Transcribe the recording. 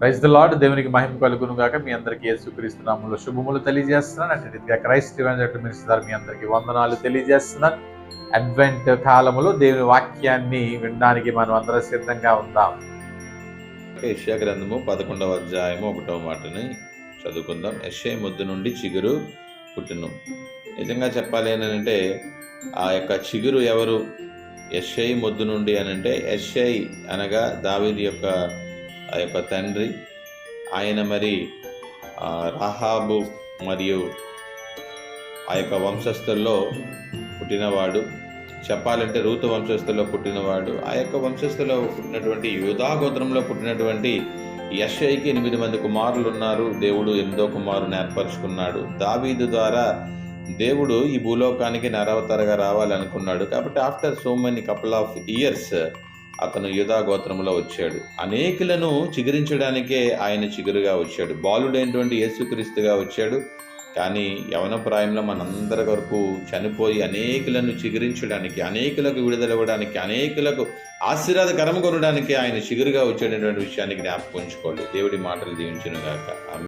Praise the lord. దేవునికి మహిమ కలుగును గాక. మీ అందరికీ యేసుక్రీస్తు నామములో శుభములు తెలియజేస్తున్నాను. అటు రీతిగా క్రైస్ట్ ఎవెంజలిస్ట్ మినిస్ట్రీ ద్వారా మీ అందరికీ వందనాలు తెలియజేస్తున్నాను. అడ్వెంట్ కాలములో దేవుని వాక్యాన్ని వినడానికి మనం అందరం సిద్ధంగా ఉందాం. యెషయా గ్రంథము 11వ అధ్యాయము 1వ మాటని చదువుకుందాం. యెషయా మొద్దు నుండి చిగురు పుట్టును. నిజంగా చెప్పాలి అని అంటే ఆ యొక్క చిగురు ఎవరు? యెషయా మొద్దు నుండి అని అంటే యెషయా అనగా దావీదు యొక్క ఆ యొక్క తండ్రి. ఆయన మరి రాహాబు మరియు ఆ యొక్క వంశస్థుల్లో పుట్టినవాడు. చెప్పాలంటే రూతు వంశస్థుల్లో పుట్టినవాడు. ఆ యొక్క వంశస్థులో పుట్టినటువంటి యూదా గోత్రంలో పుట్టినటువంటి యెషయాకి 8 మంది కుమారులు ఉన్నారు. దేవుడు 8వ కుమారుని ఏర్పరచుకున్నాడు. దావీదు ద్వారా దేవుడు ఈ భూలోకానికి నరవతారగా రావాలనుకున్నాడు. కాబట్టి after so many couple of years అతను యూదా గోత్రంలో వచ్చాడు. అనేకులను చిగురించడానికే ఆయన చిగురుగా వచ్చాడు. బాలుడైనటువంటి యేసుక్రీస్తుగా వచ్చాడు. కానీ యవన ప్రాయంలో మనందరి వరకు చనిపోయి అనేకులను చిగురించడానికి, అనేకులకు విడుదలవ్వడానికి, అనేకులకు ఆశీర్వాదకరం కొనడానికి ఆయన చిగురుగా వచ్చేటటువంటి విషయాన్ని జ్ఞాపకం ఉంచుకోండి. దేవుడి మాటలు దీవించును గాక.